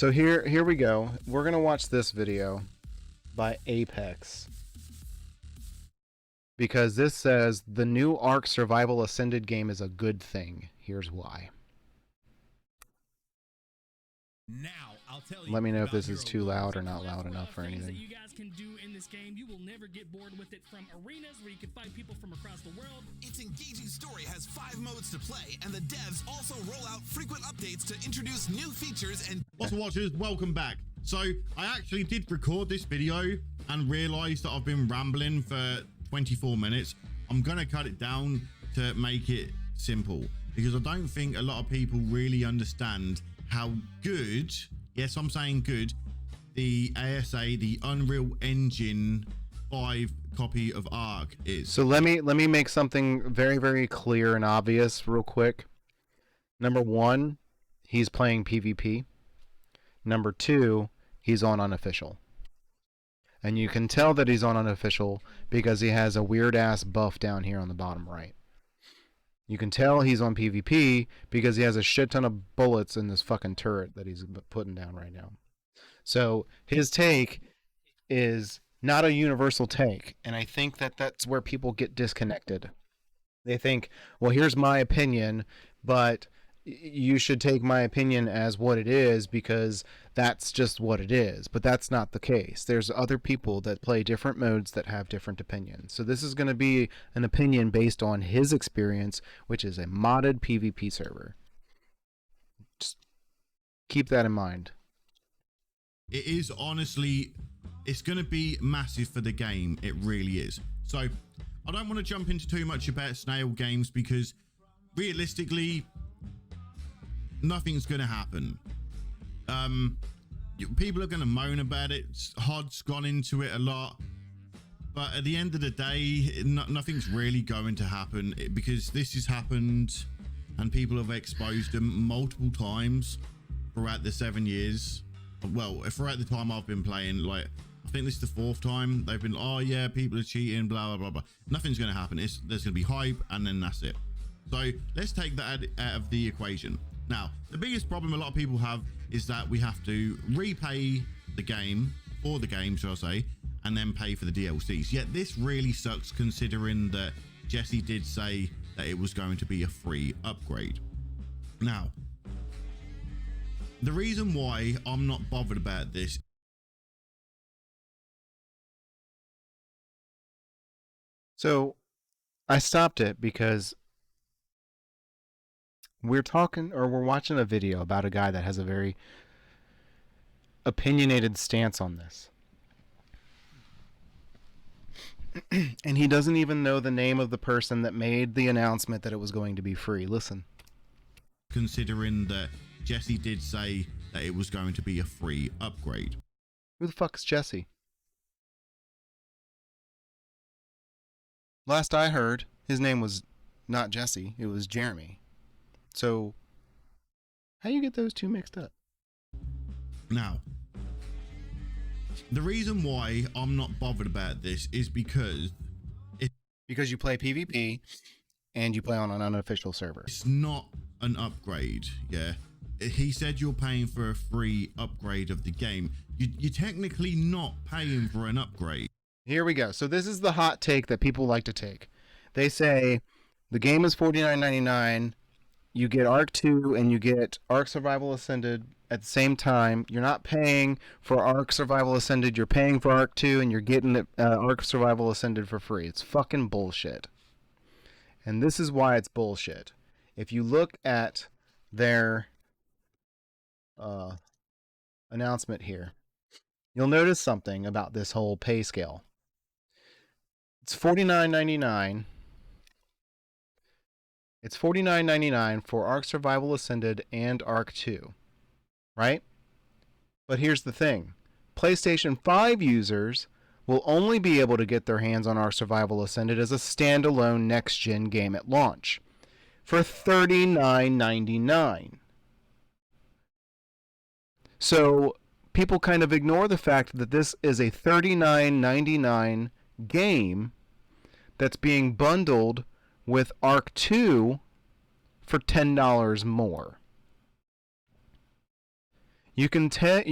So here we go. We're gonna watch this video by Apex because this says the new ARK Survival Ascended game is a good thing. Here's why. Now, I'll tell you. Let me know if this is too loud or not loud enough or anything. That you guys can do in this game, you will never get bored with it. From arenas where you can fight people from across the world. Its engaging story has 5 modes to play, and the devs also roll out frequent updates to introduce new features and... What's watchers, welcome back. So, I actually did record this video and realized that I've been rambling for 24 minutes. I'm gonna cut it down to make it simple because I don't think a lot of people really understand how good, yes, I'm saying good, the ASA, the Unreal Engine 5 copy of ARK is. So let me make something very, very clear and obvious real quick. Number one, he's playing PvP. Number two, he's on unofficial. And you can tell that he's on unofficial because he has a weird ass buff down here on the bottom right. You can tell he's on PvP because he has a shit ton of bullets in this fucking turret that he's putting down right now. So his take is not a universal take, and I think that that's where people get disconnected. They think, well, here's my opinion, but you should take my opinion as what it is because that's just what it is. But that's not the case. There's other people that play different modes that have different opinions. So this is going to be an opinion based on his experience, which is a modded PvP server. Just keep that in mind. It is honestly, it's going to be massive for the game. It really is. So I don't want to jump into too much about Snail Games because realistically, nothing's going to happen. People are going to moan about it. HOD's gone into it a lot, but at the end of the day, nothing's really going to happen because this has happened and people have exposed them multiple times throughout the 7 years. Well, throughout the time I've been playing, like, I think this is the 4th time they've been, oh yeah, people are cheating, blah, blah, blah, blah. Nothing's going to happen. There's going to be hype and then that's it. So let's take that out of the equation. Now, the biggest problem a lot of people have is that we have to repay the game, or the game, shall I say, and then pay for the DLCs. Yet this really sucks considering that Jesse did say that it was going to be a free upgrade. Now, the reason why I'm not bothered about this. So I stopped it because we're watching a video about a guy that has a very opinionated stance on this. And he doesn't even know the name of the person that made the announcement that it was going to be free. Listen. Considering that Jesse did say that it was going to be a free upgrade. Who the fuck is Jesse? Last I heard, his name was not Jesse, it was Jeremy. So, how do you get those two mixed up? Now, the reason why I'm not bothered about this is because you play PvP and you play on an unofficial server. It's not an upgrade, yeah. He said you're paying for a free upgrade of the game. You're technically not paying for an upgrade. Here we go. So this is the hot take that people like to take. They say the game is $49.99. You get ARK 2 and you get ARK Survival Ascended at the same time. You're not paying for ARK Survival Ascended. You're paying for ARK 2 and you're getting ARK Survival Ascended for free. It's fucking bullshit. And this is why it's bullshit. If you look at their announcement here, you'll notice something about this whole pay scale. It's $49.99. It's $49.99 for ARK Survival Ascended and ARK 2, right? But here's the thing. PlayStation 5 users will only be able to get their hands on ARK Survival Ascended as a standalone next-gen game at launch for $39.99. So people kind of ignore the fact that this is a $39.99 game that's being bundled with ARK 2 for $10 more. You can take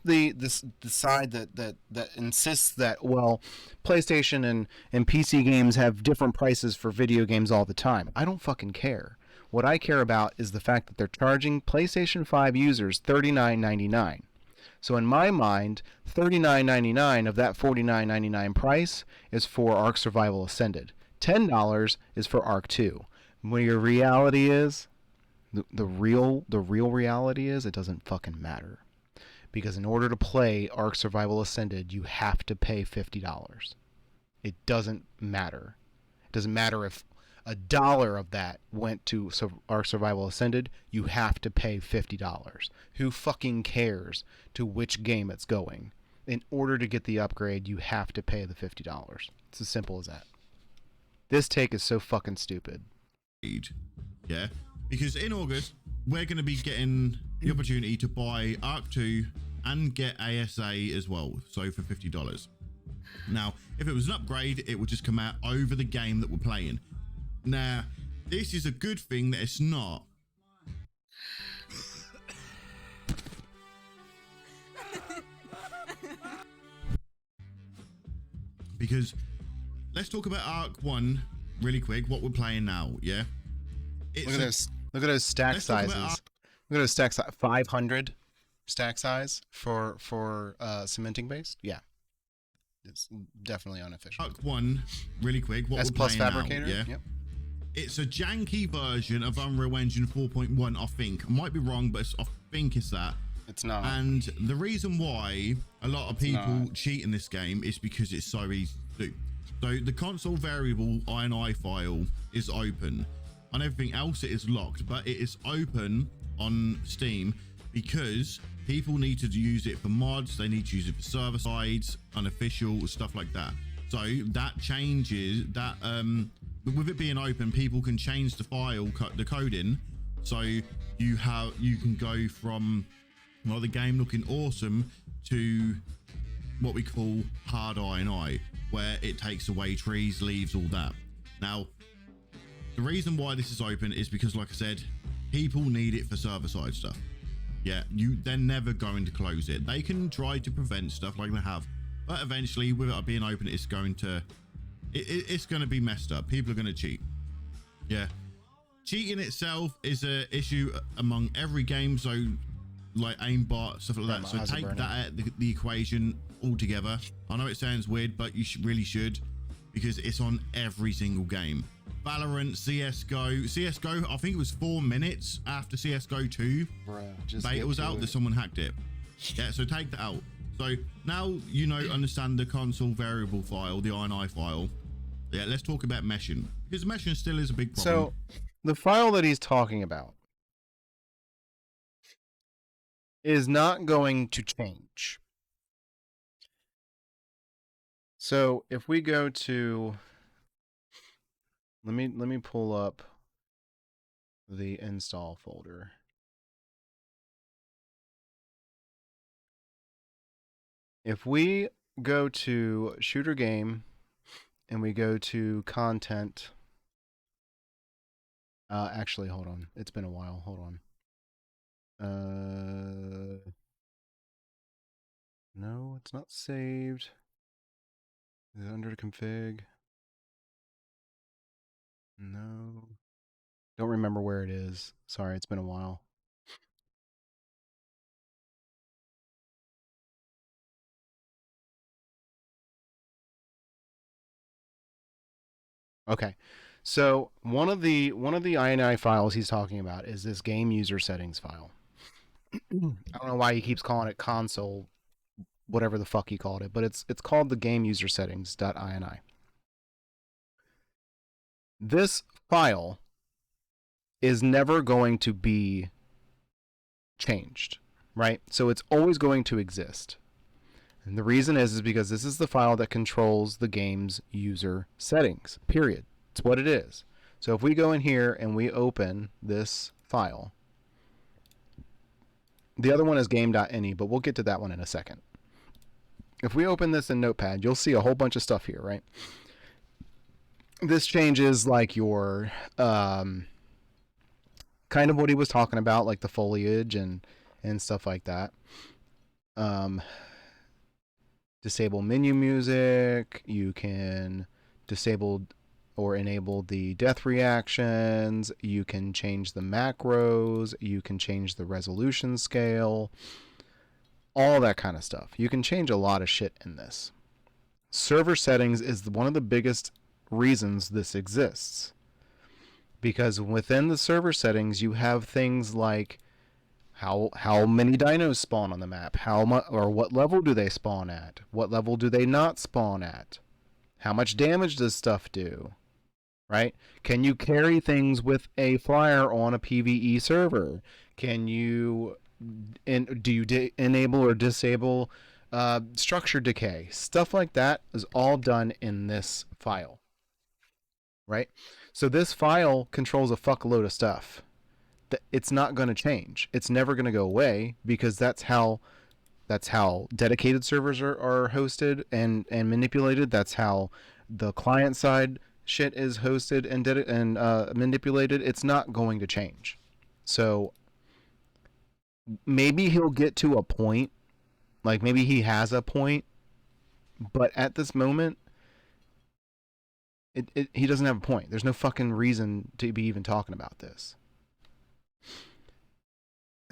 the side that insists that, well, PlayStation and PC games have different prices for video games all the time. I don't fucking care. What I care about is the fact that they're charging PlayStation 5 users $39.99. So in my mind, $39.99 of that $49.99 price is for ARK Survival Ascended. $10 is for ARK 2. When your reality is, the real reality is, it doesn't fucking matter. Because in order to play ARK Survival Ascended, you have to pay $50. It doesn't matter. It doesn't matter if $1 of that went to ARK Survival Ascended. You have to pay $50. Who fucking cares to which game it's going? In order to get the upgrade, you have to pay the $50. It's as simple as that. This take is so fucking stupid. Yeah, because in August we're going to be getting the opportunity to buy ARK 2 and get ASA as well, so for $50. Now, if it was an upgrade, it would just come out over the game that we're playing. Now, this is a good thing that it's not. Because let's talk about ARK 1 really quick, what we're playing now, yeah? Look at those stack sizes. Look at those stack size. 500 stack size for cementing based. Yeah, it's definitely unofficial. ARK 1 really quick. What S we're plus playing fabricator. now, yeah. Yep. It's a janky version of Unreal Engine 4.1. I think I might be wrong, but I think it's that. It's not. And the reason why a lot of people cheat in this game is because it's so easy to do. So the console variable INI file is open. On everything else it is locked, but it is open on Steam because people need to use it for mods, they need to use it for server sides, unofficial stuff like that. So that changes that, with it being open, people can change the file, the coding, so you can go from, well, the game looking awesome to what we call hard INI, where it takes away trees, leaves, all that. Now, the reason why this is open is because, like I said, people need it for server side stuff. Yeah, they're never going to close it. They can try to prevent stuff like they have, but eventually, with it being open, it's going to be messed up. People are going to cheat. Yeah, cheating itself is an issue among every game. So, like aimbot, stuff like that. So take that out of the equation altogether. I know it sounds weird, but you really should, because it's on every single game. Valorant, CSGO, I think it was 4 minutes after CSGO 2 beta was out that someone hacked it. Yeah, so take that out. So now you understand the console variable file, the INI file. Yeah, let's talk about meshing, because meshing still is a big problem. So the file that he's talking about is not going to change. So if we go to, let me pull up the install folder. If we go to shooter game and we go to content, actually, hold on. It's been a while. Hold on. No, it's not saved. Is it under config? No. Don't remember where it is. Sorry, it's been a while. Okay. So one of the INI files he's talking about is this game user settings file. I don't know why he keeps calling it console, whatever the fuck he called it, but it's called the game user settings.ini. This file is never going to be changed, right? So it's always going to exist. And the reason is because this is the file that controls the game's user settings, period. It's what it is. So if we go in here and we open this file, the other one is game.ini, but we'll get to that one in a second. If we open this in Notepad, you'll see a whole bunch of stuff here, right? This changes like your kind of what he was talking about, like the foliage and and stuff like that. Disable menu music. You can disable or enable the death reactions. You can change the macros. You can change the resolution scale. All that kind of stuff. You can change a lot of shit in this. Server settings is one of the biggest reasons this exists. Because within the server settings, you have things like how many dinos spawn on the map, how much or what level do they spawn at, what level do they not spawn at, how much damage does stuff do, right? Can you carry things with a flyer on a PvE server? Can you do you enable or disable structure decay? Stuff like that is all done in this file, right? So this file controls a fuckload of stuff. It's not going to change. It's never going to go away because that's how dedicated servers are hosted and manipulated. That's how the client side shit is hosted and manipulated. It's not going to change. So maybe he'll get to a point, like maybe he has a point, but at this moment, he doesn't have a point. There's no fucking reason to be even talking about this.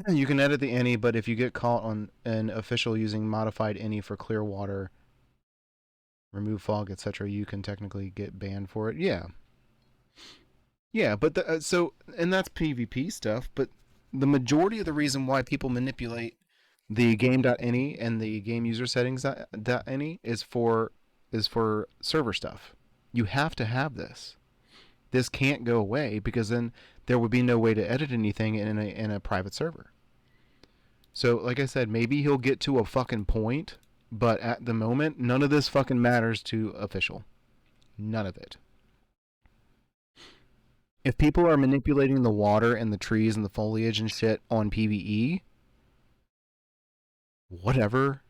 You can edit the any, but if you get caught on an official using modified any for clear water, remove fog, etc., you can technically get banned for it. Yeah. Yeah, but and that's PvP stuff, but the majority of the reason why people manipulate the game.any and the game user settings.any is for server stuff. You have to have this. This can't go away because then there would be no way to edit anything in a private server. So, like I said, maybe he'll get to a fucking point, but at the moment, none of this fucking matters to official. None of it. If people are manipulating the water and the trees and the foliage and shit on PvE, whatever.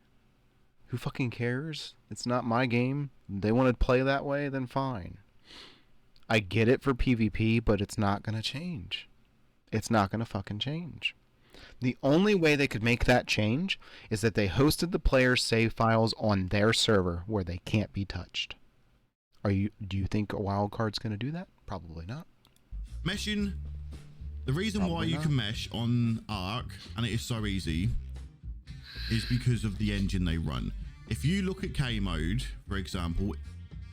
Who fucking cares? It's not my game. They want to play that way, then fine. I get it for PvP, but it's not going to change. It's not going to fucking change. The only way they could make that change is that they hosted the players' save files on their server where they can't be touched. Do you think a wildcard's going to do that? Probably not. Meshing, the reason why you can mesh on ARK, and it is so easy, is because of the engine they run. If you look at K mode, for example,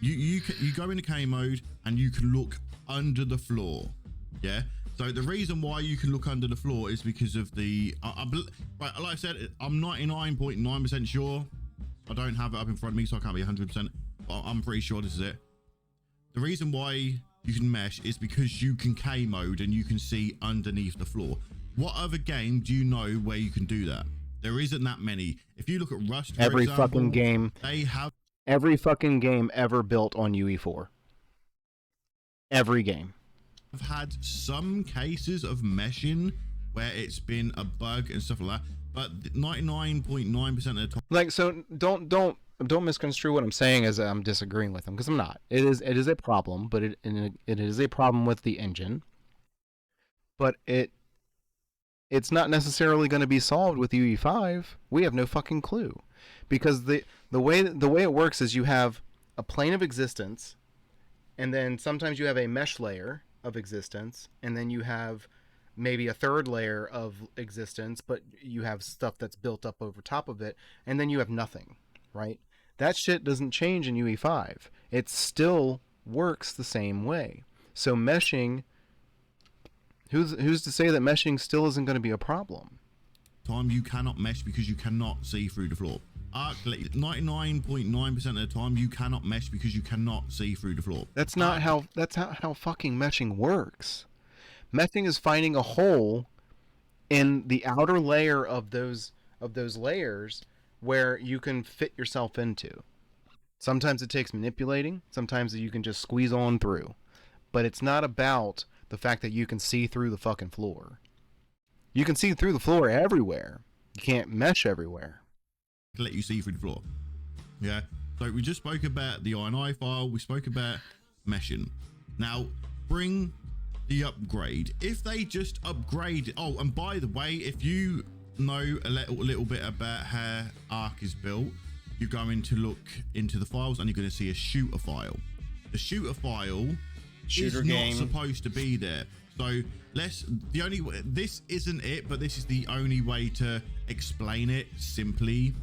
you go into K mode and you can look under the floor. Yeah. So the reason why you can look under the floor is because of the right, like I said, I'm 99.9% sure. I don't have it up in front of me, so I can't be 100%. But I'm pretty sure this is it. The reason why you can mesh is because you can K mode and you can see underneath the floor. What other game do you know where you can do that? There isn't that many. If you look at Rust, for example, fucking game. They have every fucking game ever built on UE4. Every game. I've had some cases of meshing where it's been a bug and stuff like that, but 99.9% of the time. Like, so don't misconstrue what I'm saying as I'm disagreeing with them, because I'm not. It is a problem, but it is a problem with the engine. But it's not necessarily going to be solved with UE5. We have no fucking clue, because the way it works is you have a plane of existence, and then sometimes you have a mesh layer of existence, and then you have maybe a third layer of existence, but you have stuff that's built up over top of it, and then you have nothing, right? That shit doesn't change in UE5. It still works the same way. So meshing, who's to say that meshing still isn't going to be a problem? Time you cannot mesh because you cannot see through the floor. 99.9% of the time you cannot mesh because you cannot see through the floor. That's not how fucking meshing works. Meshing is finding a hole in the outer layer of those layers where you can fit yourself into. Sometimes it takes manipulating, sometimes you can just squeeze on through. But it's not about the fact that you can see through the fucking floor. You can see through the floor everywhere. You can't mesh everywhere. To let you see through the floor. Yeah. So we just spoke about the INI file. We spoke about meshing. Now bring the upgrade. If they just upgrade. Oh, and by the way, if you know a little bit about how ARK is built, you're going to look into the files and you're going to see a shooter file. The shooter file Shooter is game. not supposed to be there. So this isn't it, but this is the only way to explain it simply.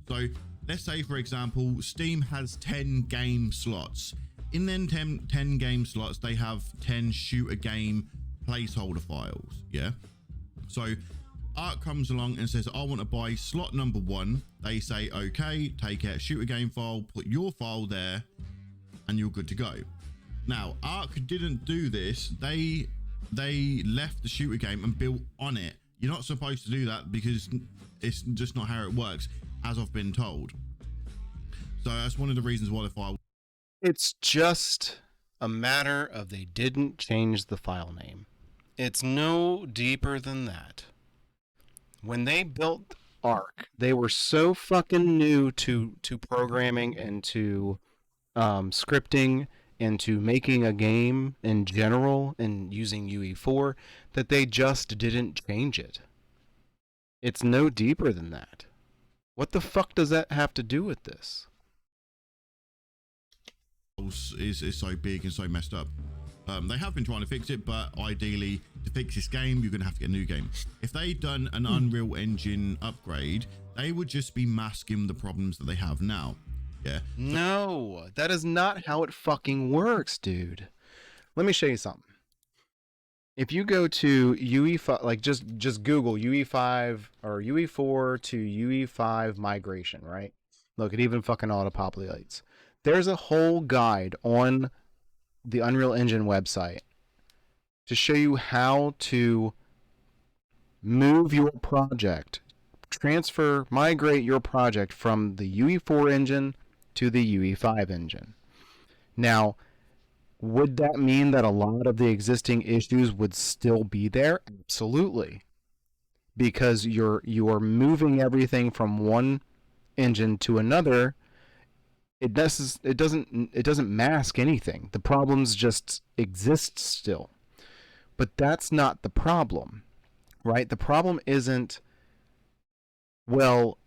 So let's say, for example, Steam has 10 game slots. In them 10 game slots, they have 10 shooter game placeholder files. Yeah. So ARK comes along and says, I want to buy slot number 1. They say, okay, take out shooter game file, put your file there, and you're good to go. Now, ARK didn't do this. They left the shooter game and built on it. You're not supposed to do that because it's just not how it works, as I've been told. So that's one of the reasons why the file... It's just a matter of they didn't change the file name. It's no deeper than that. When they built ARK, they were so fucking new to programming and to scripting and to making a game in general and using UE4 that they just didn't change it. It's no deeper than that. What the fuck does that have to do with this? Is so big and so messed up. They have been trying to fix it, but ideally to fix this game you're gonna have to get a new game. If they'd done an Unreal Engine upgrade, they would just be masking the problems that they have now. Yeah. No, that is not how it fucking works, dude. Let me show you something. If you go to UE5, like just Google UE5 or UE4 to UE5 migration, right? Look, it even fucking auto-populates. There's a whole guide on the Unreal Engine website to show you how to move your project, migrate your project from the UE4 engine to the UE5 engine. Now, would that mean that a lot of the existing issues would still be there? Absolutely. Because you're moving everything from one engine to another. It doesn't mask anything. The problems just exist still. But that's not the problem, right? The problem isn't, well,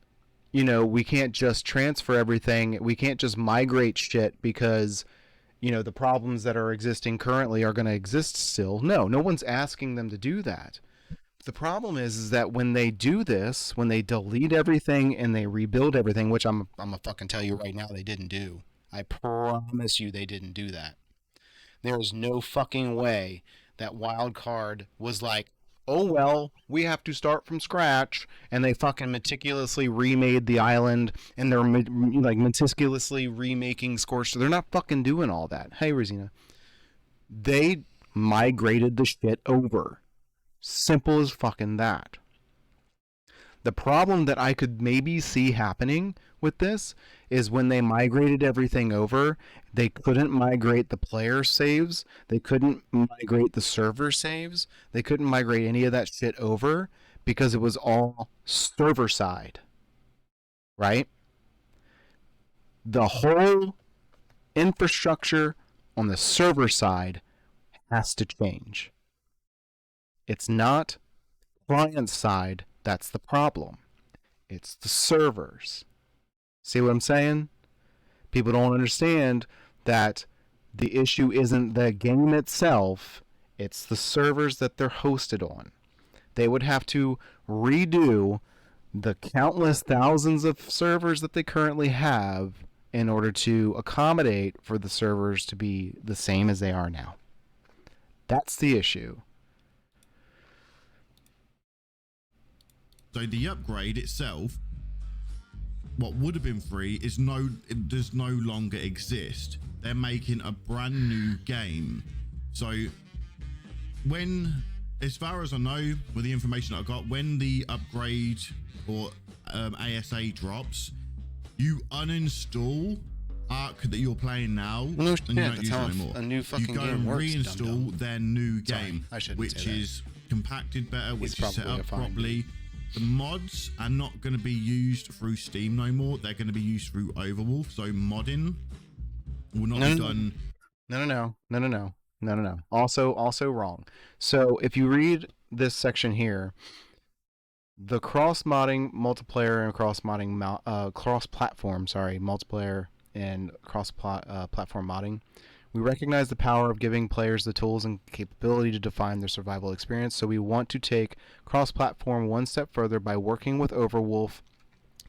you know, we can't just transfer everything. We can't just migrate shit because, you know, the problems that are existing currently are going to exist still. No one's asking them to do that. The problem is that when they do this, when they delete everything and they rebuild everything, which I'm gonna fucking tell you right now they didn't do. I promise you they didn't do that. There is no fucking way that Wildcard was like, oh well, we have to start from scratch, and they fucking meticulously remade the island, and they're like meticulously remaking Scorched. They're not fucking doing all that. Hey, Rosina. They migrated the shit over. Simple as fucking that. The problem that I could maybe see happening with this is when they migrated everything over, they couldn't migrate the player saves, they couldn't migrate the server saves, they couldn't migrate any of that shit over because it was all server side. Right? The whole infrastructure on the server side has to change. It's not client side that's the problem. It's the servers. See what I'm saying? People don't understand that the issue isn't the game itself, it's the servers that they're hosted on. They would have to redo the countless thousands of servers that they currently have in order to accommodate for the servers to be the same as they are now. That's the issue. So the upgrade itself, what would have been free, it does no longer exist. They're making a brand new game. So when, as far as I know, with the information I got, when the upgrade or ASA drops, you uninstall ARK that you're playing now, no and you don't use it anymore. A new fucking you go game and works, reinstall dum-dum. their new Sorry, game, I shouldn't which say that. is compacted better, which is set probably up a fine properly. The mods are not going to be used through Steam no more. They're going to be used through Overwolf. So modding will not be done. No. Also wrong. So if you read this section here, The cross-modding multiplayer and cross-platform, multiplayer and cross-platform modding. We recognize the power of giving players the tools and capability to define their survival experience, so we want to take cross-platform one step further by working with Overwolf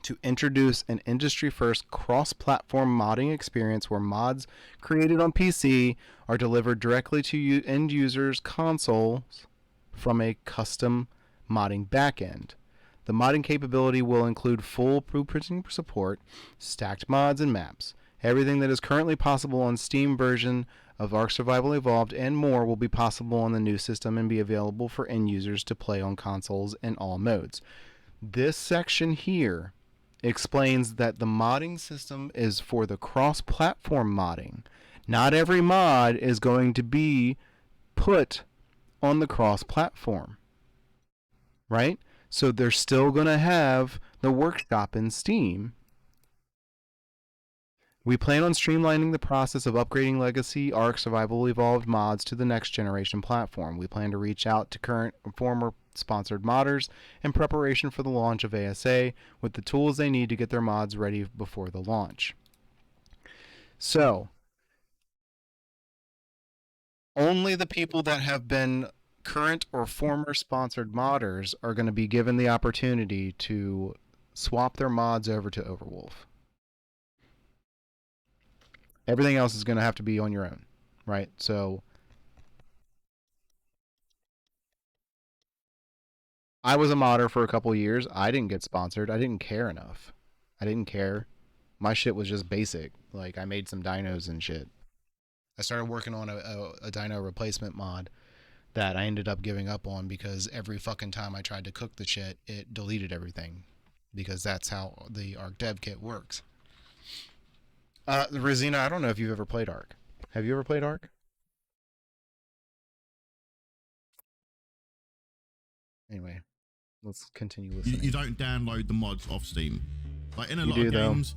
to introduce an industry-first cross-platform modding experience where mods created on PC are delivered directly to end users' consoles from a custom modding backend. The modding capability will include full blueprinting support, stacked mods, and maps. Everything that is currently possible on Steam version of ARK Survival Evolved and more will be possible on the new system and be available for end users to play on consoles in all modes. This section here explains that the modding system is for the cross-platform modding. Not every mod is going to be put on the cross-platform, right? So they're still going to have the workshop in Steam. We plan on streamlining the process of upgrading legacy ARK Survival Evolved mods to the next generation platform. We plan to reach out to current and former sponsored modders in preparation for the launch of ASA with the tools they need to get their mods ready before the launch. So, only the people that have been current or former sponsored modders are going to be given the opportunity to swap their mods over to Overwolf. Everything else is going to have to be on your own, right? So I was a modder for a couple years. I didn't get sponsored. I didn't care enough. I didn't care. My shit was just basic. Like, I made some dinos and shit. I started working on a dino replacement mod that I ended up giving up on because every fucking time I tried to cook the shit, it deleted everything. Because that's how the ARK dev kit works. Rosina, I don't know if you've ever played ARK. Have you ever played ARK? Anyway, let's continue listening. You don't download the mods off Steam. Like in a You lot of do, though. games,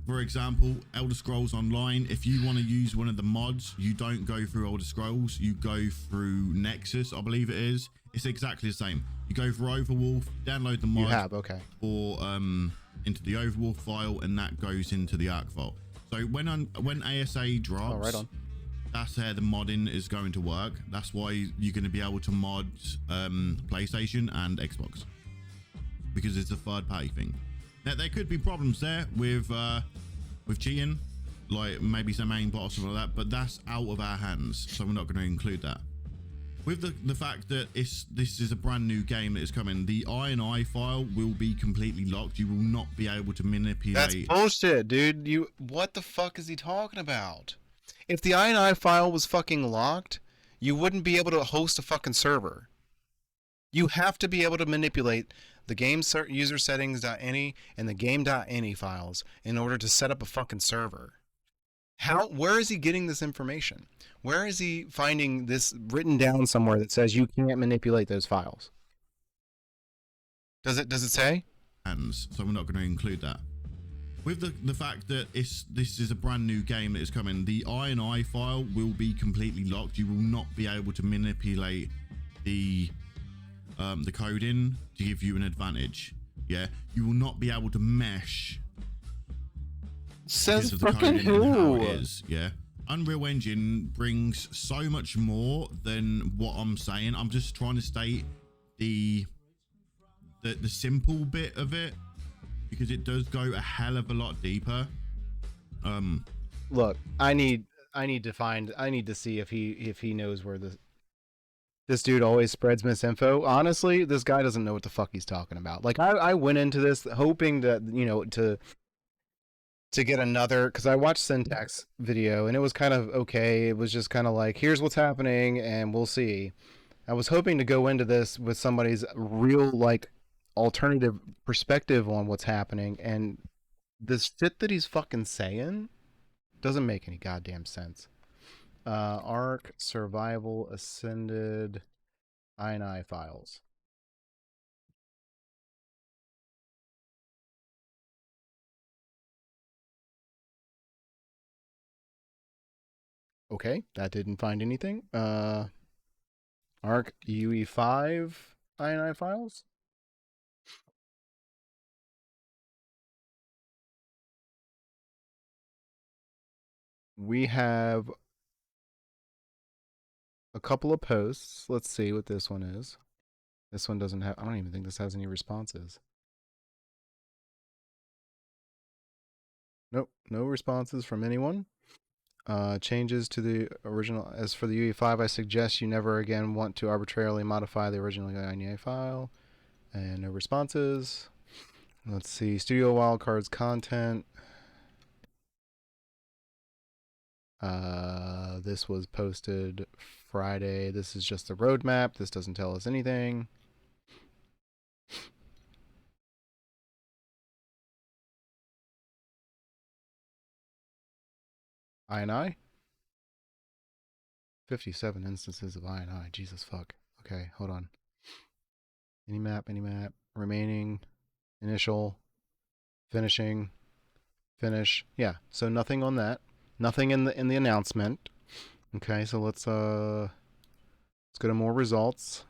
for example, Elder Scrolls Online, if you want to use one of the mods, you don't go through Elder Scrolls, you go through Nexus, I believe it is. It's exactly the same. You go for Overwolf, download the mod. You have, okay. Or into the Overwolf file, and that goes into the ARK file. So when ASA drops, Oh, right on. that's how the modding is going to work. That's why you're going to be able to mod PlayStation and Xbox, because it's a third-party thing. Now there could be problems there with cheating, like maybe some aim bot or something like that, but that's out of our hands, so we're not going to include that. With the fact that this is a brand new game that is coming, the INI file will be completely locked. You will not be able to manipulate. That's bullshit, dude. What the fuck is he talking about? If the INI file was fucking locked, you wouldn't be able to host a fucking server. You have to be able to manipulate the game user settings.ini and the game.ini files in order to set up a fucking server. Where is he getting this information? Where is he finding this written down somewhere that says you can't manipulate those files? Does it say? So we're not going to include that. With the fact that this is a brand new game that is coming, the INI file will be completely locked. You will not be able to manipulate the coding to give you an advantage. Yeah, you will not be able to mesh. Says of the fucking coding and how who? it is. Yeah, Unreal Engine brings so much more than what I'm saying. I'm just trying to state the simple bit of it, because it does go a hell of a lot deeper. Look, I need to see if he knows where this dude always spreads misinfo. Honestly, this guy doesn't know what the fuck he's talking about. Like, I went into this hoping that, to get another, because I watched Syntax video and it was kind of okay. It was just kind of like, here's what's happening and we'll see. I was hoping to go into this with somebody's real, like, alternative perspective on what's happening, and this shit that he's fucking saying doesn't make any goddamn sense. ARK Survival Ascended INI files. Okay, that didn't find anything. ARK UE5 INI files. we have a couple of posts. Let's see what this one is. This one doesn't have, I don't even think this has any responses. Nope, no responses from anyone. Changes to the original. As for the UE5, I suggest you never again want to arbitrarily modify the original INA file. And no responses. Let's see. Studio Wildcards content. This was posted Friday. This is just the roadmap. This doesn't tell us anything. INI? 57 instances of INI. Jesus fuck. Okay, hold on. Any map, remaining, initial, finishing, finish. Yeah, so nothing on that. Nothing in the announcement. Okay, so let's go to more results.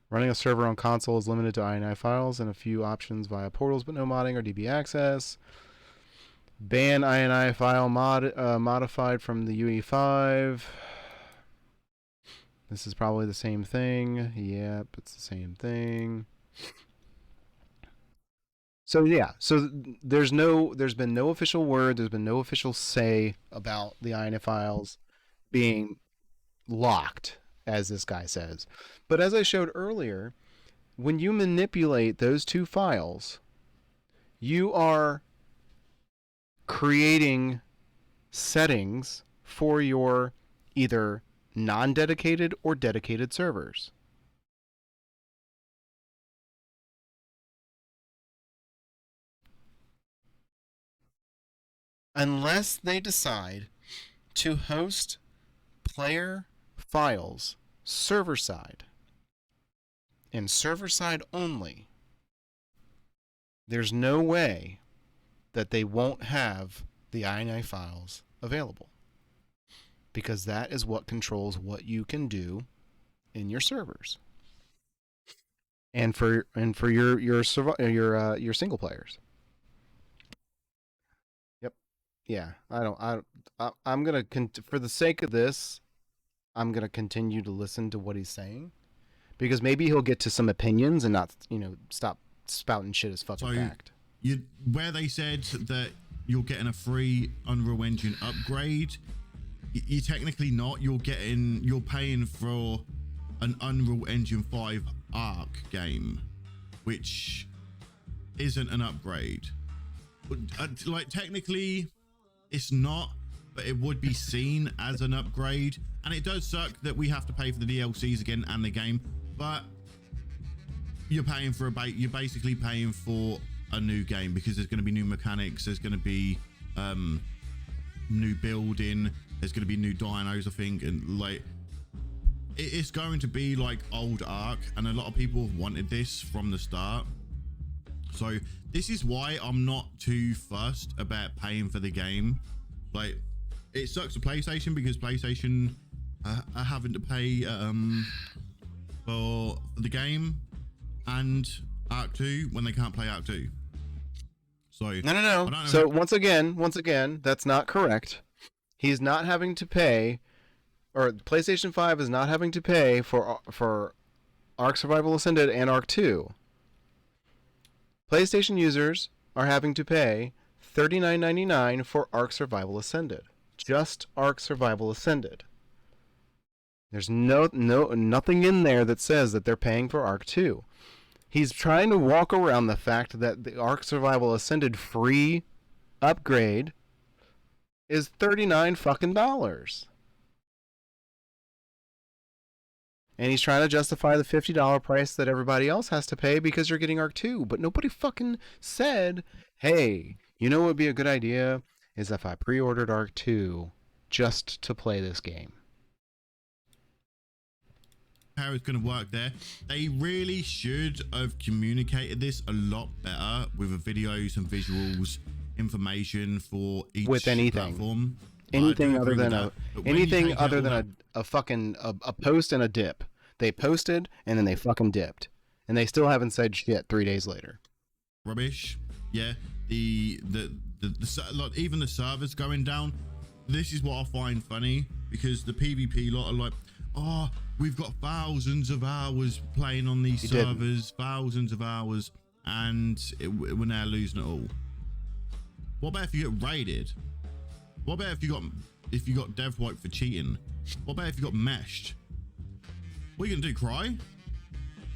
Running a server on console is limited to INI files and a few options via portals, but no modding or DB access. Ban INI file modified from the UE5. This is probably the same thing. Yep, it's the same thing. So yeah, so there's been no official word, there's been no official say about the INI files being locked, as this guy says. But as I showed earlier, when you manipulate those two files, you are creating settings for your either non-dedicated or dedicated servers. Unless they decide to host player files server side and server side only, there's no way that they won't have the INI files available, because that is what controls what you can do in your servers and for your single players. Yep. Yeah. I'm gonna for the sake of this, I'm gonna continue to listen to what he's saying, because maybe he'll get to some opinions and not stop spouting shit as fucking fact. Where they said that you're getting a free Unreal Engine upgrade, you're technically not. You're paying for an Unreal Engine 5 ARK game, which isn't an upgrade. Like, technically it's not, but it would be seen as an upgrade. And it does suck that we have to pay for the DLCs again and the game, but you're basically paying for a new game, because there's going to be new mechanics, there's going to be new building, there's going to be new dinos, I think, and like it's going to be like old ARK, and a lot of people have wanted this from the start. So this is why I'm not too fussed about paying for the game. Like, it sucks for PlayStation, because PlayStation are having to pay for the game and ARK 2 when they can't play ARK 2. So No. So once again, that's not correct. He's not having to pay, or PlayStation 5 is not having to pay for ARK Survival Ascended and ARK 2. PlayStation users are having to pay $39.99 for ARK Survival Ascended. Just ARK Survival Ascended. There's nothing in there that says that they're paying for ARK 2. He's trying to walk around the fact that the ARK Survival Ascended free upgrade is $39 fucking dollars. And he's trying to justify the $50 price that everybody else has to pay because you're getting ARK 2. But nobody fucking said, hey, you know what would be a good idea is if I pre-ordered ARK 2 just to play this game. How it's going to work there. They really should have communicated this a lot better with the videos and visuals information for each platform. Anything other than a fucking post and a dip. They posted and then they fucking dipped, and they still haven't said shit 3 days later. Rubbish. Yeah, like even the servers going down. This is what I find funny, because the PvP lot are like, oh, we've got thousands of hours playing on these servers, thousands of hours, and we're now losing it all. What about if you get raided? What about if you got dev wipe for cheating? What about if you got meshed? What are you gonna do, cry?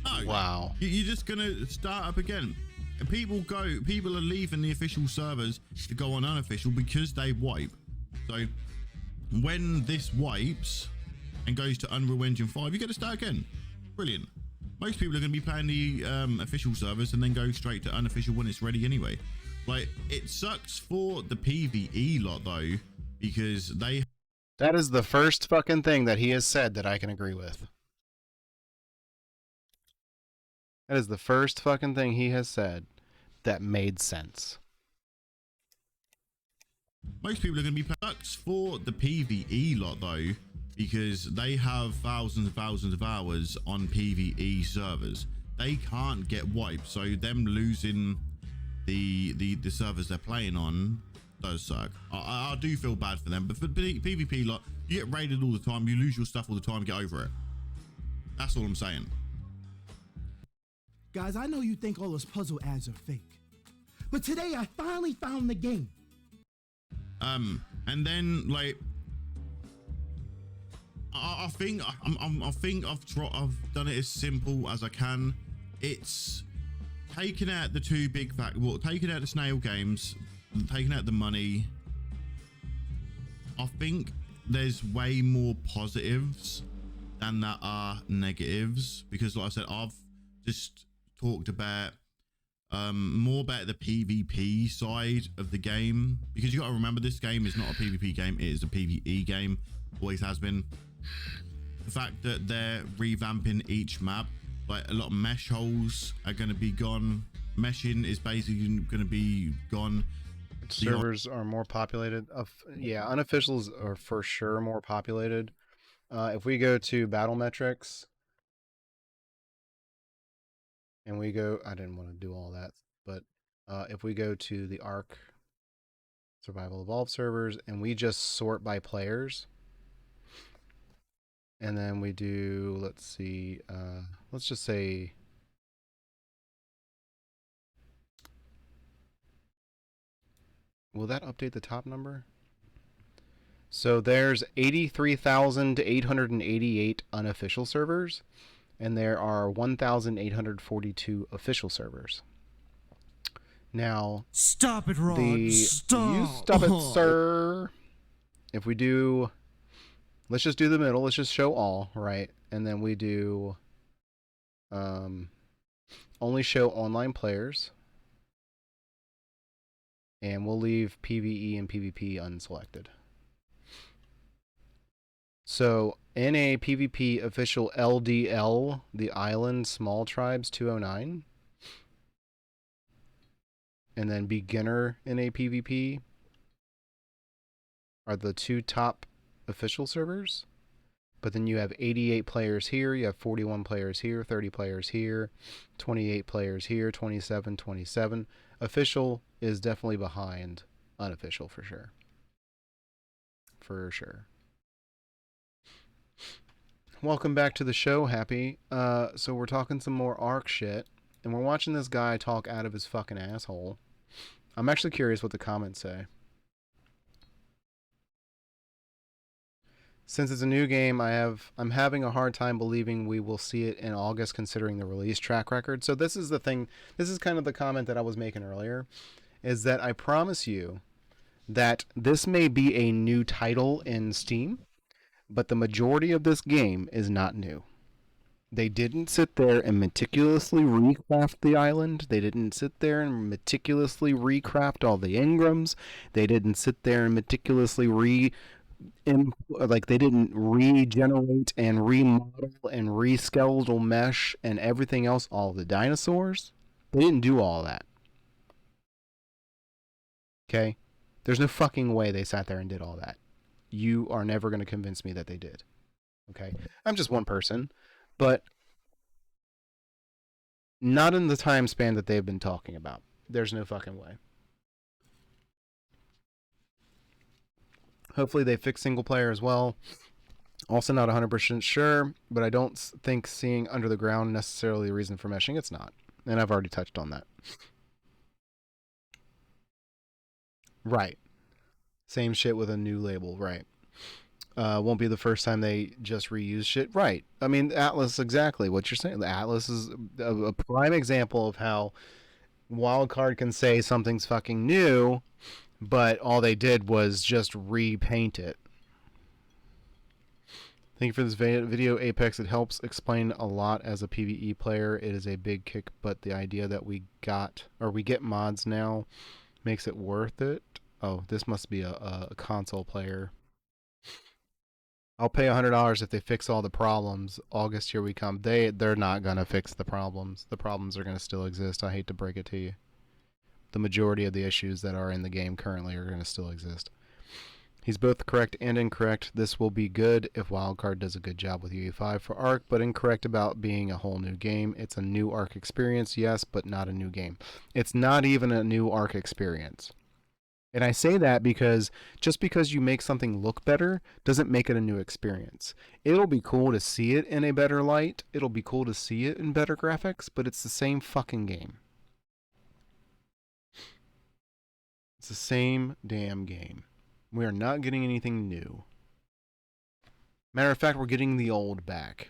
No. Wow. You're just gonna start up again. And people are leaving the official servers to go on unofficial because they wipe. So when this wipes and goes to Unreal Engine 5, you get to start again. Brilliant. Most people are going to be playing the official servers and then go straight to unofficial when it's ready anyway. Like, it sucks for the PvE lot though, because that is the first fucking thing that he has said that I can agree with. That is the first fucking thing he has said that made sense. Most people are going to be sucks for the PvE lot though, because they have thousands and thousands of hours on PvE servers. They can't get wiped, so them losing the servers they're playing on does suck. I do feel bad for them, but for PvP lot, you get raided all the time, you lose your stuff all the time, get over it. That's all I'm saying. Guys, I know you think all those puzzle ads are fake, but today I finally found the game. And then like, I think I've done it as simple as I can. It's taking out the two big taking out the snail games, taking out the money. I think there's way more positives than there are negatives, because like I said, I've just talked about more about the PvP side of the game, because you got to remember this game is not a PvP game, it is a PvE game, always has been. The fact that they're revamping each map, like a lot of mesh holes are going to be gone, meshing is basically going to be gone. Servers are more populated. Yeah, unofficials are for sure more populated. If we go to battle metrics, and we go, I didn't want to do all that, but if we go to the ARK Survival Evolved servers and we just sort by players, and then we do, let's see, let's just say, will that update the top number? So there's 83,888 unofficial servers, and there are 1,842 official servers. Now, stop it, Rod. Stop. You stop it, sir. If we do, let's just do the middle. Let's just show all, right? And then we do only show online players. And we'll leave PvE and PvP unselected. So in a PvP official LDL, the island small tribes 209. And then beginner in a PvP are the two top official servers. But then you have 88 players here, you have 41 players here, 30 players here, 28 players here, 27, 27. Official is definitely behind unofficial for sure. For sure. Welcome back to the show, Happy. So we're talking some more ARK shit, and we're watching this guy talk out of his fucking asshole. I'm actually curious what the comments say. Since it's a new game, I'm having a hard time believing we will see it in August, considering the release track record. So this is the thing. This is kind of the comment that I was making earlier, is that I promise you that this may be a new title in Steam, but the majority of this game is not new. They didn't sit there and meticulously recraft the island. They didn't sit there and meticulously recraft all the engrams. They didn't sit there and meticulously they didn't regenerate and remodel and reskeletal mesh and everything else, all the dinosaurs. They didn't do all that. Okay? There's no fucking way they sat there and did all that. You are never going to convince me that they did. Okay? I'm just one person, but not in the time span that they've been talking about. There's no fucking way. Hopefully they fix single player as well. Also not 100% sure, but I don't think seeing under the ground necessarily a reason for meshing. It's not. And I've already touched on that. Right. Same shit with a new label. Right. Won't be the first time they just reuse shit. Right. I mean, Atlas, exactly what you're saying. The Atlas is a prime example of how Wildcard can say something's fucking new, but all they did was just repaint it. Thank you for this video, Apex. It helps explain a lot as a PvE player. It is a big kick, but the idea that we get mods now makes it worth it. Oh, this must be a console player. I'll pay $100 if they fix all the problems. August, here we come. They're not gonna fix the problems. The problems are gonna still exist. I hate to break it to you. The majority of the issues that are in the game currently are gonna still exist. He's both correct and incorrect. This will be good if Wildcard does a good job with UE5 for ARK, but incorrect about being a whole new game. It's a new ARK experience, yes, but not a new game. It's not even a new ARK experience. And I say that because just because you make something look better doesn't make it a new experience. It'll be cool to see it in a better light. It'll be cool to see it in better graphics, but it's the same fucking game. It's the same damn game. We are not getting anything new. Matter of fact, we're getting the old back.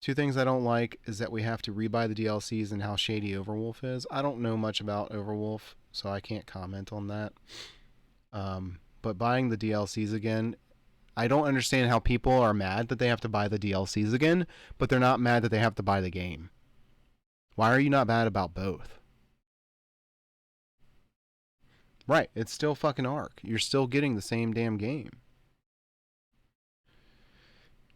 Two things I don't like is that we have to rebuy the DLCs and how shady Overwolf is. I don't know much about Overwolf, so I can't comment on that. But buying the DLCs again, I don't understand how people are mad that they have to buy the DLCs again, but they're not mad that they have to buy the game. Why are you not mad about both? Right, it's still fucking ARK. You're still getting the same damn game.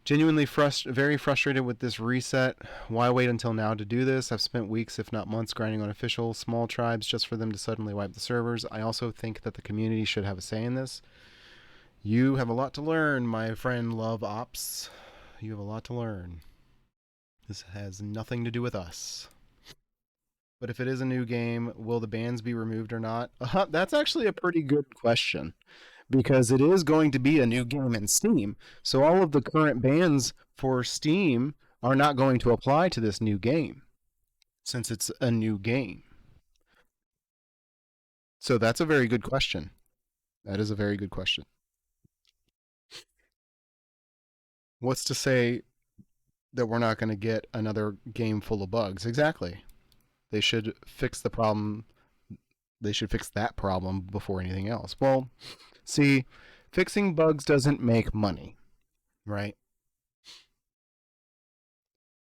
Genuinely very frustrated with this reset. Why wait until now to do this? I've spent weeks, if not months, grinding on official small tribes just for them to suddenly wipe the servers. I also think that the community should have a say in this. You have a lot to learn, my friend Love Ops. You have a lot to learn. This has nothing to do with us. But if it is a new game, will the bans be removed or not? That's actually a pretty good question, because it is going to be a new game in Steam. So all of the current bans for Steam are not going to apply to this new game, since it's a new game. So that's a very good question. That is a very good question. What's to say that we're not going to get another game full of bugs? Exactly. They should fix the problem. They should fix that problem before anything else. Well, see, fixing bugs doesn't make money, right?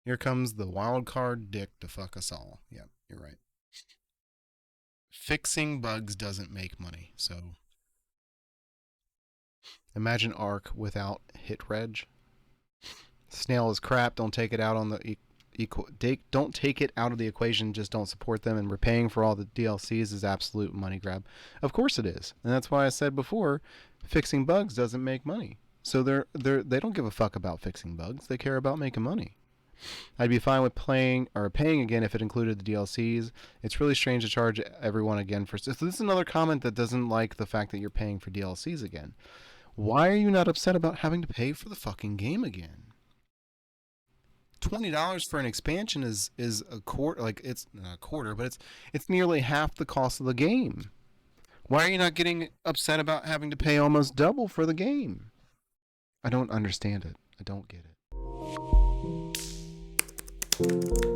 Here comes the wild card dick to fuck us all. Yeah, you're right. Fixing bugs doesn't make money, so imagine ARK without hit reg. Snail is crap. Don't take it out on the don't take it out of the equation. Just don't support them, and repaying for all the DLCs is absolute money grab. Of course it is, and that's why I said before, fixing bugs doesn't make money. So they don't give a fuck about fixing bugs. They care about making money. I'd be fine with paying again if it included the DLCs. It's really strange to charge everyone again for. So this is another comment that doesn't like the fact that you're paying for DLCs again. Why are you not upset about having to pay for the fucking game again? $20 for an expansion is a quarter. Like, it's not a quarter, but it's nearly half the cost of the game. Why are you not getting upset about having to pay almost double for the game? I don't understand it. I don't get it.